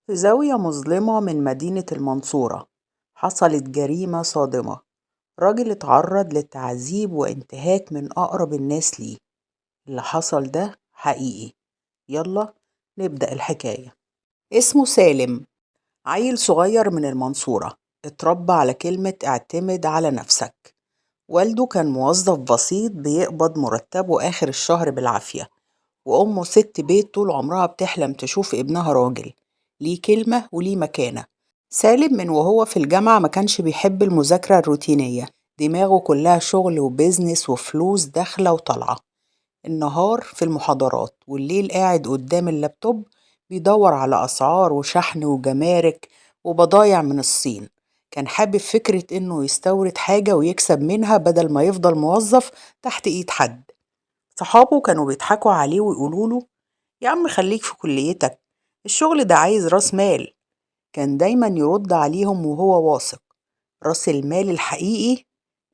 في زاوية مظلمة من مدينة المنصورة حصلت جريمة صادمة. راجل اتعرض للتعذيب وانتهاك من أقرب الناس ليه. اللي حصل ده حقيقي. يلا نبدأ الحكاية. اسمه سالم، عيل صغير من المنصورة، اتربى على كلمة اعتمد على نفسك. والده كان موظف بسيط بيقبض مرتبه آخر الشهر بالعافية، وأمه ست بيت طول عمرها بتحلم تشوف ابنها راجل ليه كلمة وليه مكانة. سالم من وهو في الجامعة ما كانش بيحب المذاكرة الروتينية، دماغه كلها شغل وبيزنس وفلوس داخلة وطالعة. النهار في المحاضرات والليل قاعد قدام اللابتوب بيدور على أسعار وشحن وجمارك وبضايع من الصين. كان حابب فكرة إنه يستورد حاجة ويكسب منها بدل ما يفضل موظف تحت إيد حد. صحابه كانوا بيضحكوا عليه ويقولوله: يا عم خليك في كليتك، الشغل ده عايز راس مال. كان دايما يرد عليهم وهو واثق: راس المال الحقيقي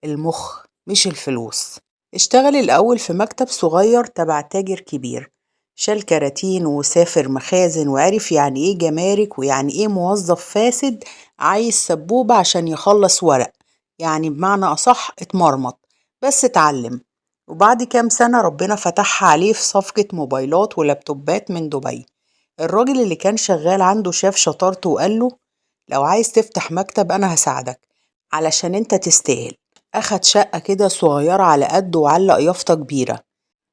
المخ مش الفلوس. اشتغل الأول في مكتب صغير تبع تاجر كبير، شال كراتين وسافر مخازن وعرف يعني ايه جمارك ويعني ايه موظف فاسد عايز سبوبة عشان يخلص ورق. يعني بمعنى أصح اتمرمط، بس اتعلم. وبعد كام سنة ربنا فتحها عليه في صفقة موبايلات ولابتوبات من دبي. الراجل اللي كان شغال عنده شاف شطارته وقال له: لو عايز تفتح مكتب أنا هساعدك، علشان انت تستاهل. أخد شقة كده صغيرة على قده وعلق يافطة كبيرة: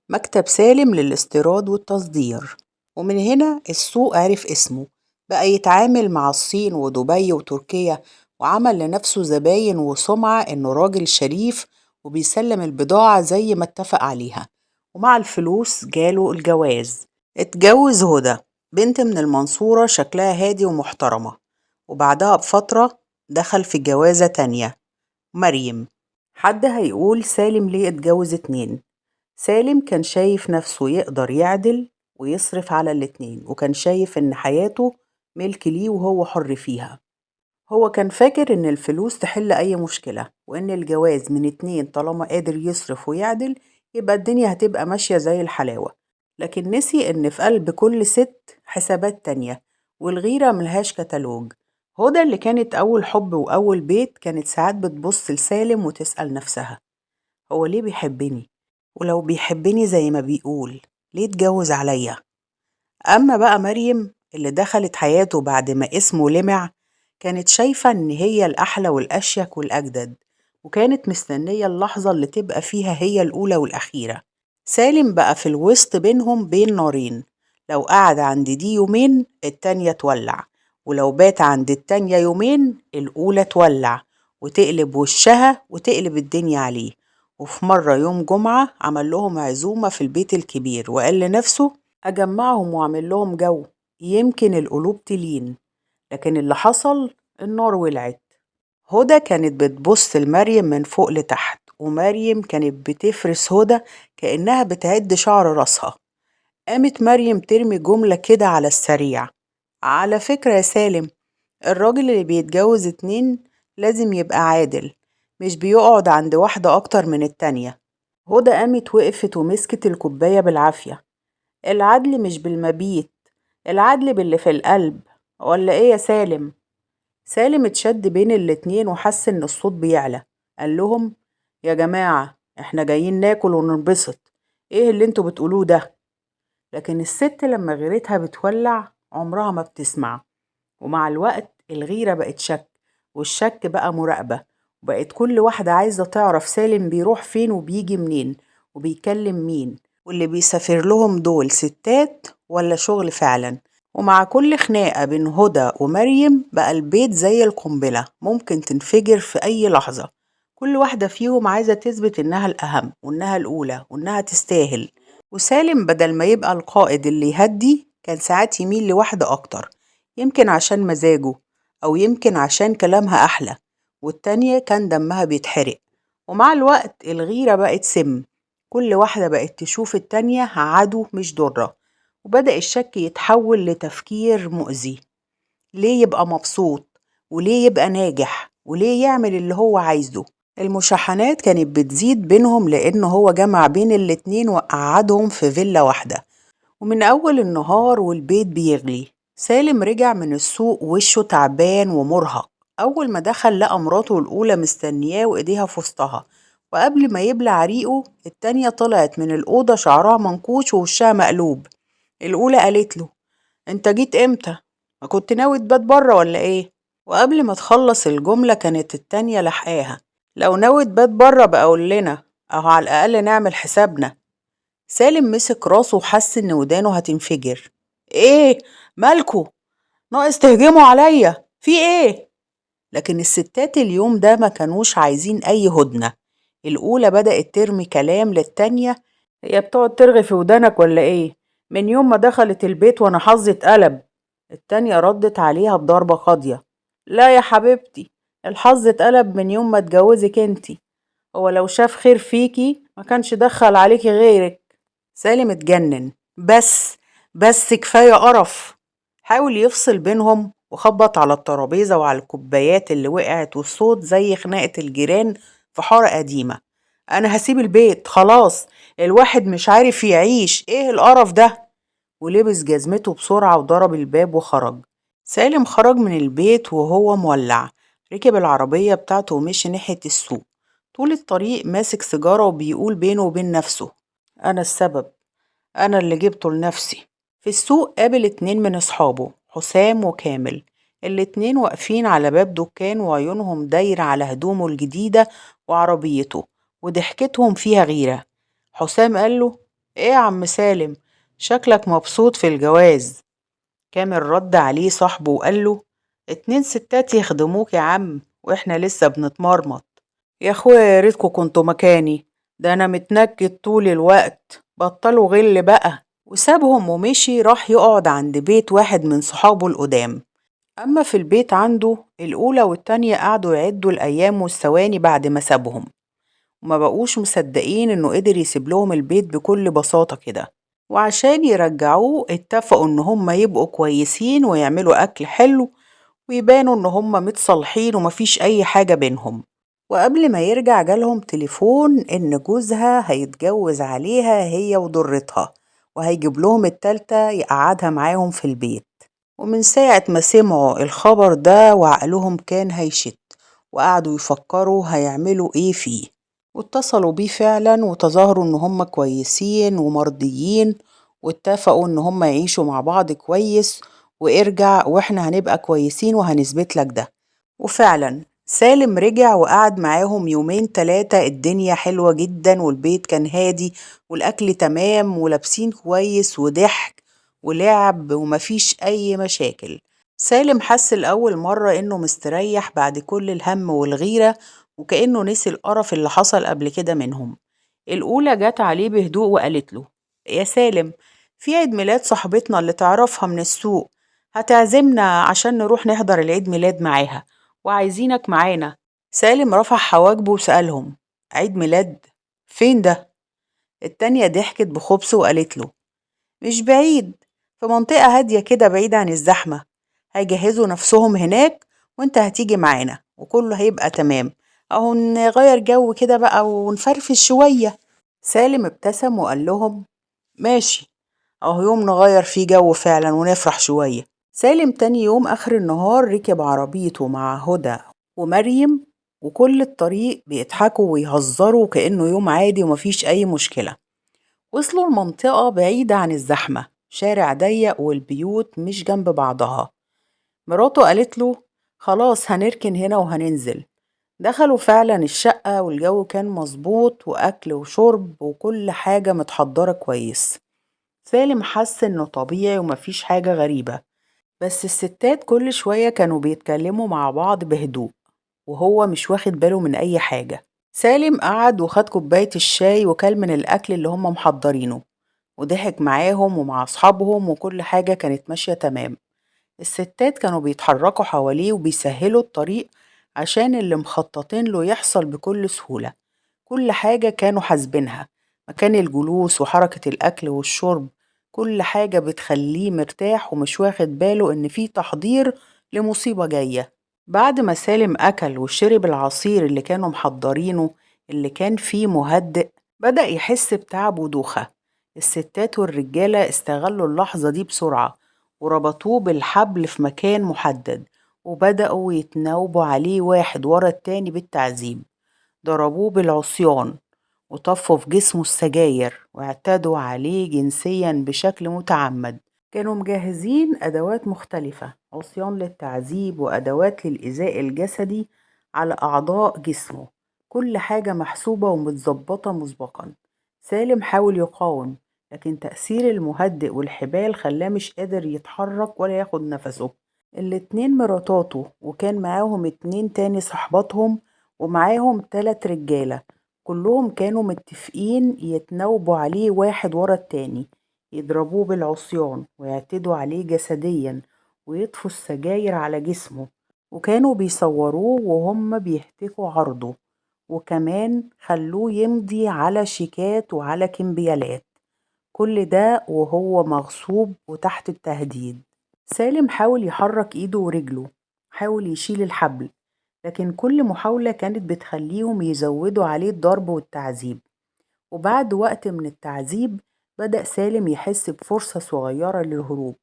مكتب سالم للاستيراد والتصدير. ومن هنا السوق عرف اسمه، بقى يتعامل مع الصين ودبي وتركيا، وعمل لنفسه زباين وسمعة إنه راجل شريف وبيسلم البضاعة زي ما اتفق عليها. ومع الفلوس جاله الجواز. اتجوز هدى، بنت من المنصورة شكلها هادي ومحترمة. وبعدها بفترة دخل في جوازة تانية، مريم. حد هيقول سالم ليه اتجوز اتنين؟ سالم كان شايف نفسه يقدر يعدل ويصرف على الاتنين، وكان شايف إن حياته ملك ليه وهو حر فيها. هو كان فاكر إن الفلوس تحل أي مشكلة، وإن الجواز من اتنين طالما قادر يصرف ويعدل يبقى الدنيا هتبقى ماشية زي الحلاوة. لكن نسي إن في قلب كل ست حسابات تانية، والغيرة ملهاش كتالوج. هدى اللي كانت أول حب وأول بيت كانت ساعات بتبص لسالم وتسأل نفسها: هو ليه بيحبني؟ ولو بيحبني زي ما بيقول ليه اتجوز عليا؟ أما بقى مريم اللي دخلت حياته بعد ما اسمه لمع، كانت شايفة إن هي الأحلى والأشيك والأجدد، وكانت مستنية اللحظة اللي تبقى فيها هي الأولى والأخيرة. سالم بقى في الوسط بينهم بين نارين: لو قعد عند دي يومين التانية تولع، ولو بات عند التانية يومين الأولى تولع وتقلب وشها وتقلب الدنيا عليه. وفي مرة يوم جمعة عمل لهم عزومة في البيت الكبير وقال لنفسه: أجمعهم وأعمل لهم جو يمكن القلوب تلين. لكن اللي حصل: النار ولعت. هدى كانت بتبص لمريم من فوق لتحت، ومريم كانت بتفرس هدى كأنها بتعد شعر راسها. قامت مريم ترمي جملة كده على السريع: على فكرة يا سالم، الراجل اللي بيتجوز اتنين لازم يبقى عادل، مش بيقعد عند واحدة أكتر من التانية. هدى قامت وقفت ومسكت الكوباية بالعافية: العدل مش بالمبيت، العدل باللي في القلب. ولا ايه يا سالم؟ سالم اتشد بين الاتنين وحس ان الصوت بيعلى. قال لهم: يا جماعة احنا جايين ناكل وننبسط، ايه اللي انتوا بتقولوه ده؟ لكن الست لما غيرتها بتولع عمرها ما بتسمع. ومع الوقت الغيرة بقت شك، والشك بقى مراقبة، وبقت كل واحدة عايزة تعرف سالم بيروح فين وبيجي منين وبيكلم مين، واللي بيسافر لهم دول ستات ولا شغل فعلا. ومع كل خناقة بين هدى ومريم بقى البيت زي القنبلة ممكن تنفجر في أي لحظة. كل واحدة فيهم عايزة تثبت إنها الأهم وإنها الأولى وإنها تستاهل. وسالم بدل ما يبقى القائد اللي يهدي كان ساعات يميل لواحدة أكتر، يمكن عشان مزاجه أو يمكن عشان كلامها أحلى، والتانية كان دمها بيتحرق. ومع الوقت الغيرة بقت سم، كل واحدة بقت تشوف التانية عدو مش ضرة، وبدأ الشك يتحول لتفكير مؤذي: ليه يبقى مبسوط؟ وليه يبقى ناجح؟ وليه يعمل اللي هو عايزه؟ المشاحنات كانت بتزيد بينهم لأنه هو جمع بين الاتنين وقعدهم في فيلا واحدة. ومن أول النهار والبيت بيغلي، سالم رجع من السوق وشه تعبان ومرهق. أول ما دخل لقى مراته الأولى مستنياه وإيديها في وسطها، وقبل ما يبلع ريقه التانية طلعت من الأوضة شعرها منكوش ووشها مقلوب. الأولى قالت له: أنت جيت إمتى؟ ما كنت ناوي تبات بره ولا إيه؟ وقبل ما تخلص الجملة كانت التانية لحقاها: لو ناوي تبات بره بقى قول لنا، أهو على الأقل نعمل حسابنا. سالم مسك راسه وحس إن ودانه هتنفجر. إيه؟ مالكو؟ ناقص تهجموا عليا في إيه؟ لكن الستات اليوم ده ما كانوش عايزين أي هدنة. الأولى بدأت ترمي كلام للتانية: هي بتقعد ترغي في ودانك ولا إيه؟ من يوم ما دخلت البيت وأنا حظي اتقلب. التانية ردت عليها بضربة قاضية: لا يا حبيبتي، الحظ اتقلب من يوم ما اتجوزك انتي. هو لو شاف خير فيكي ما كانش دخل عليكي غيرك. سالم اتجنن. بس كفاية قرف. حاول يفصل بينهم وخبط على الترابيزة وعلى الكوبايات اللي وقعت، والصوت زي خناقة الجيران في حارة قديمة. أنا هسيب البيت خلاص، الواحد مش عارف يعيش، إيه القرف ده؟ ولبس جزمته بسرعة وضرب الباب وخرج. سالم خرج من البيت وهو مولع. ركب العربية بتاعته ومشي ناحية السوق. طول الطريق ماسك سيجارة وبيقول بينه وبين نفسه: أنا السبب، أنا اللي جبته لنفسي. في السوق قابل اتنين من أصحابه، حسام وكامل. الاتنين واقفين على باب دكان وعيونهم دايرة على هدومه الجديدة وعربيته، وضحكتهم فيها غيرة. حسام قاله: ايه يا عم سالم، شكلك مبسوط في الجواز. كامل رد عليه صاحبه وقاله: اتنين ستات يخدموك يا عم واحنا لسه بنتمرمط. يا اخويا يا ريتكوا كنتوا مكاني، ده انا متنكد طول الوقت، بطلوا غل بقى. وسابهم ومشي راح يقعد عند بيت واحد من صحابه القدام. اما في البيت عنده الاولى والتانية قعدوا يعدوا الايام والثواني بعد ما سابهم، وما بقوش مصدقين انه قدر يسيب لهم البيت بكل بساطة كده. وعشان يرجعوه اتفقوا ان هم يبقوا كويسين ويعملوا اكل حلو ويبانوا ان هم متصالحين ومفيش اي حاجة بينهم. وقبل ما يرجع جالهم تليفون إن جوزها هيتجوز عليها هي وضرتها، وهيجيب لهم التالتة يقعدها معاهم في البيت. ومن ساعة ما سمعوا الخبر ده وعقلهم كان هيشت، وقعدوا يفكروا هيعملوا ايه فيه. واتصلوا بيه فعلا وتظاهروا ان هم كويسين ومرضيين، واتفقوا ان هم يعيشوا مع بعض كويس، وارجع واحنا هنبقى كويسين وهنثبت لك ده. وفعلا سالم رجع وقعد معاهم يومين تلاتة، الدنيا حلوة جدا والبيت كان هادي والأكل تمام ولابسين كويس وضحك ولعب ومفيش أي مشاكل. سالم حس لأول مرة إنه مستريح بعد كل الهم والغيرة، وكأنه نسي القرف اللي حصل قبل كده منهم. الأولى جت عليه بهدوء وقالت له: يا سالم، في عيد ميلاد صاحبتنا اللي تعرفها من السوق، هتعزمنا عشان نروح نحضر العيد ميلاد معاها، وعايزينك معانا. سالم رفع حواجبه وسألهم: عيد ميلاد؟ فين ده؟ التانية ضحكت بخبث وقالت له: مش بعيد، في منطقة هادية كده بعيد عن الزحمة. هيجهزوا نفسهم هناك وانت هتيجي معانا وكله هيبقى تمام، اهو نغير جو كده بقى ونفرفش شوية. سالم ابتسم وقال لهم: ماشي، اهو يوم نغير فيه جو فعلا ونفرح شوية. سالم تاني يوم آخر النهار ركب عربيته مع هدى ومريم، وكل الطريق بيضحكوا ويهزروا كأنه يوم عادي ومفيش أي مشكلة. وصلوا لمنطقة بعيدة عن الزحمة، شارع ضيق والبيوت مش جنب بعضها. مراته قالت له: خلاص هنركن هنا وهننزل. دخلوا فعلا الشقة والجو كان مظبوط وأكل وشرب وكل حاجة متحضرة كويس. سالم حس إنه طبيعي ومفيش حاجة غريبة، بس الستات كل شوية كانوا بيتكلموا مع بعض بهدوء، وهو مش واخد باله من أي حاجة. سالم قعد وخد كوباية الشاي وكل من الأكل اللي هم محضرينه، وضحك معاهم ومع أصحابهم وكل حاجة كانت ماشية تمام. الستات كانوا بيتحركوا حواليه وبيسهلوا الطريق عشان اللي مخططين له يحصل بكل سهولة. كل حاجة كانوا حاسبينها، مكان الجلوس وحركة الأكل والشرب، كل حاجة بتخليه مرتاح ومش واخد باله إن في تحضير لمصيبة جاية. بعد ما سالم أكل وشرب العصير اللي كانوا محضرينه اللي كان فيه مهدئ، بدأ يحس بتعب ودوخة. الستات والرجالة استغلوا اللحظة دي بسرعة، وربطوه بالحبل في مكان محدد، وبدأوا يتناوبوا عليه واحد ورا التاني بالتعذيب. ضربوه بالعصيان، وطفوا في جسمه السجاير، واعتدوا عليه جنسيا بشكل متعمد. كانوا مجهزين أدوات مختلفة، عصيان للتعذيب وأدوات للإيذاء الجسدي على أعضاء جسمه، كل حاجة محسوبة ومتظبطة مسبقا. سالم حاول يقاوم، لكن تأثير المهدئ والحبال خلاه مش قادر يتحرك ولا ياخد نفسه. الاتنين مراتاته، وكان معاهم اتنين تاني صحباتهم، ومعاهم 3 رجالة، كلهم كانوا متفقين يتناوبوا عليه واحد ورا التاني، يضربوه بالعصيان ويعتدوا عليه جسديا، ويطفوا السجاير على جسمه. وكانوا بيصوروه وهم بيهتكوا عرضه، وكمان خلوه يمضي على شيكات وعلى كمبيالات، كل ده وهو مغصوب وتحت التهديد. سالم حاول يحرك ايده ورجله، حاول يشيل الحبل، لكن كل محاولة كانت بتخليهم يزودوا عليه الضرب والتعذيب. وبعد وقت من التعذيب بدأ سالم يحس بفرصة صغيرة للهروب.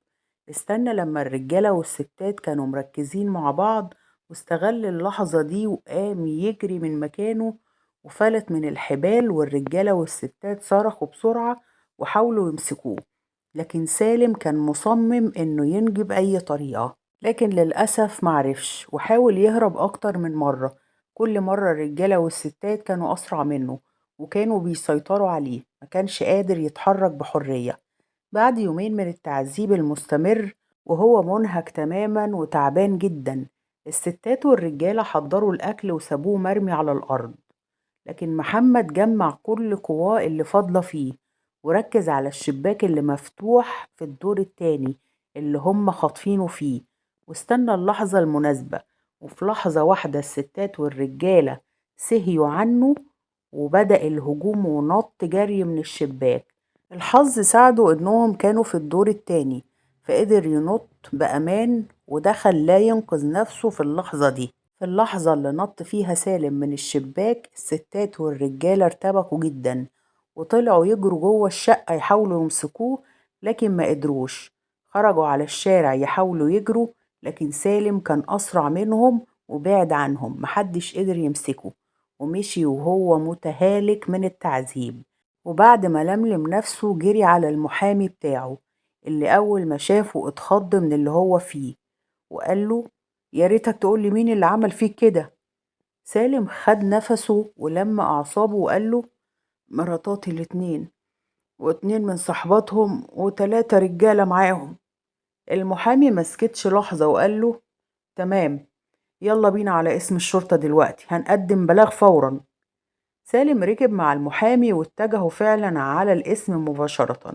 استنى لما الرجالة والستات كانوا مركزين مع بعض، واستغل اللحظة دي وقام يجري من مكانه وفلت من الحبال، والرجالة والستات صرخوا بسرعة وحاولوا يمسكوه، لكن سالم كان مصمم إنه ينجي بأي طريقة. لكن للأسف معرفش، وحاول يهرب أكتر من مرة. كل مرة الرجالة والستات كانوا أسرع منه، وكانوا بيسيطروا عليه، ما كانش قادر يتحرك بحرية. بعد يومين من التعذيب المستمر وهو منهك تماما وتعبان جدا، الستات والرجالة حضروا الأكل وسابوه مرمي على الأرض. لكن محمد جمع كل قواه اللي فاضلة فيه، وركز على الشباك اللي مفتوح في الدور التاني اللي هم خاطفينه فيه، واستنى اللحظة المناسبة. وفي لحظة واحدة الستات والرجالة سهيوا عنه، وبدأ الهجوم ونط جري من الشباك. الحظ ساعده إنهم كانوا في الدور التاني، فقدر ينط بأمان، وده خلاه ينقذ نفسه في اللحظة دي. في اللحظة اللي نط فيها سالم من الشباك، الستات والرجالة ارتبكوا جدا، وطلعوا يجروا جوه الشقة يحاولوا يمسكوه، لكن ما قدروش. خرجوا على الشارع يحاولوا يجروا، لكن سالم كان أسرع منهم وبعد عنهم، محدش قدر يمسكه، ومشي وهو متهالك من التعذيب. وبعد ما لملم نفسه جري على المحامي بتاعه، اللي أول ما شافه اتخض من اللي هو فيه، وقال له: يا ريتك تقولي مين اللي عمل فيك كده. سالم خد نفسه ولم أعصابه وقال له: مراتاتي الاتنين، واتنين من صحباتهم، و3 رجالة معاهم. المحامي مسكتش لحظة وقال له: تمام، يلا بينا على اسم الشرطة دلوقتي، هنقدم بلاغ فورا. سالم ركب مع المحامي واتجهوا فعلا على الاسم مباشرة،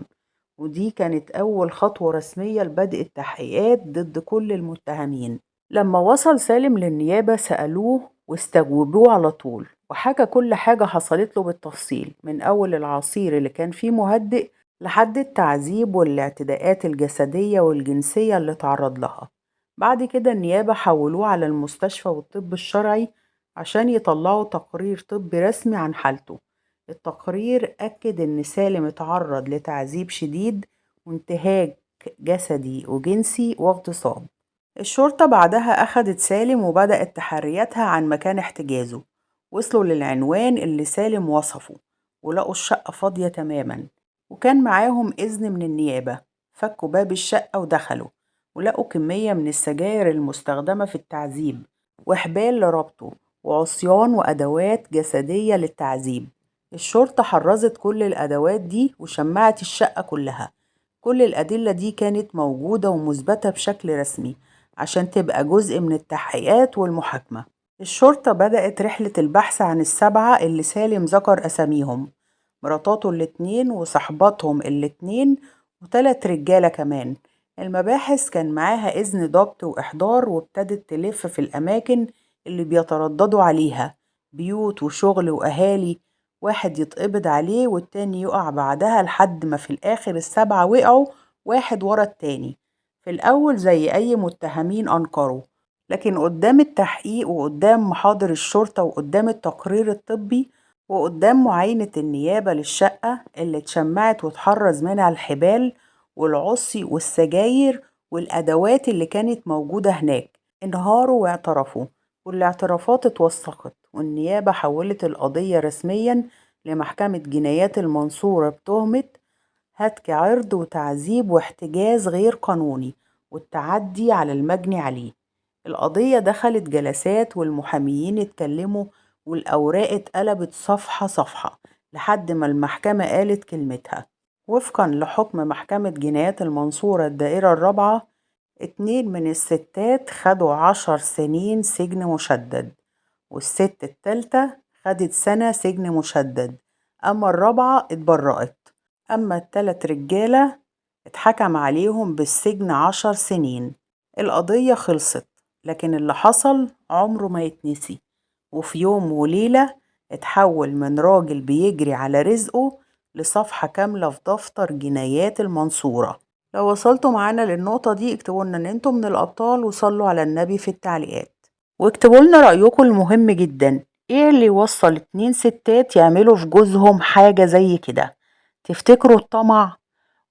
ودي كانت أول خطوة رسمية لبدء التحقيقات ضد كل المتهمين. لما وصل سالم للنيابة سألوه واستجوبوه على طول، وحكى كل حاجة حصلت له بالتفصيل، من أول العصير اللي كان فيه مهدئ لحد التعذيب والاعتداءات الجسدية والجنسية اللي تعرض لها. بعد كده النيابة حولوه على المستشفى والطب الشرعي عشان يطلعوا تقرير طبي رسمي عن حالته. التقرير أكد إن سالم اتعرض لتعذيب شديد وانتهاك جسدي وجنسي واغتصاب. الشرطة بعدها أخدت سالم وبدأت تحرياتها عن مكان احتجازه. وصلوا للعنوان اللي سالم وصفه، ولقوا الشقة فاضية تماما، وكان معاهم إذن من النيابة. فكوا باب الشقة ودخلوا، ولقوا كمية من السجاير المستخدمة في التعذيب، وحبال لربطه، وعصيان وأدوات جسدية للتعذيب. الشرطة حرزت كل الأدوات دي وشمعت الشقة كلها. كل الأدلة دي كانت موجودة ومثبتة بشكل رسمي عشان تبقى جزء من التحقيقات والمحاكمة. الشرطة بدأت رحلة البحث عن ال7 اللي سالم ذكر أساميهم، مراتاته الاتنين وصحباتهم الاتنين و3 رجالة كمان. المباحث كان معاها إذن ضبط وإحضار، وابتدت تلف في الأماكن اللي بيترددوا عليها، بيوت وشغل وأهالي. واحد يتقبض عليه والتاني يقع بعدها، لحد ما في الآخر ال7 وقعوا واحد ورا التاني. في الأول زي أي متهمين أنكروا، لكن قدام التحقيق وقدام محاضر الشرطة وقدام التقرير الطبي وقدام معاينة النيابة للشقة اللي اتشمعت واتحرز منها الحبال والعصي والسجاير والأدوات اللي كانت موجودة هناك. انهاروا واعترفوا، والاعترافات اتوثقت، والنيابة حولت القضية رسميا لمحكمة جنايات المنصورة بتهمة هتك عرض وتعذيب واحتجاز غير قانوني والتعدي على المجني عليه. القضية دخلت جلسات والمحاميين اتكلموا، والأوراق اتقلبت صفحة صفحة لحد ما المحكمة قالت كلمتها. وفقا لحكم محكمة جنايات المنصورة الدائرة الرابعة، 2 من الستات خدوا 10 سنين سجن مشدد، والست التالتة خدت سنة سجن مشدد، أما الرابعة اتبرأت. أما ال3 رجالة اتحكم عليهم بالسجن 10 سنين. القضية خلصت، لكن اللي حصل عمره ما يتنسي، وفي يوم وليلة اتحول من راجل بيجري على رزقه لصفحة كاملة في دفتر جنايات المنصورة. لو وصلتوا معانا للنقطة دي اكتبوا لنا ان انتوا من الأبطال، وصلوا على النبي في التعليقات، واكتبوا لنا رأيكم المهم جدا. ايه اللي يوصل 2 ستات يعملوا في جوزهم حاجة زي كده؟ تفتكروا الطمع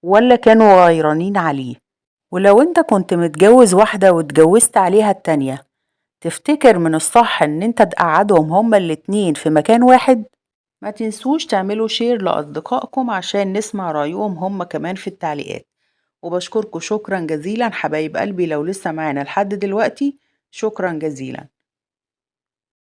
ولا كانوا غيرانين عليه؟ ولو انت كنت متجوز واحدة واتجوزت عليها التانية، تفتكر من الصح ان انت تقعدهم هما الاتنين في مكان واحد؟ ما تنسوش تعملوا شير لأصدقائكم عشان نسمع رأيهم هما كمان في التعليقات. وبشكركم شكرا جزيلا حبايب قلبي، لو لسه معانا لحد دلوقتي شكرا جزيلا.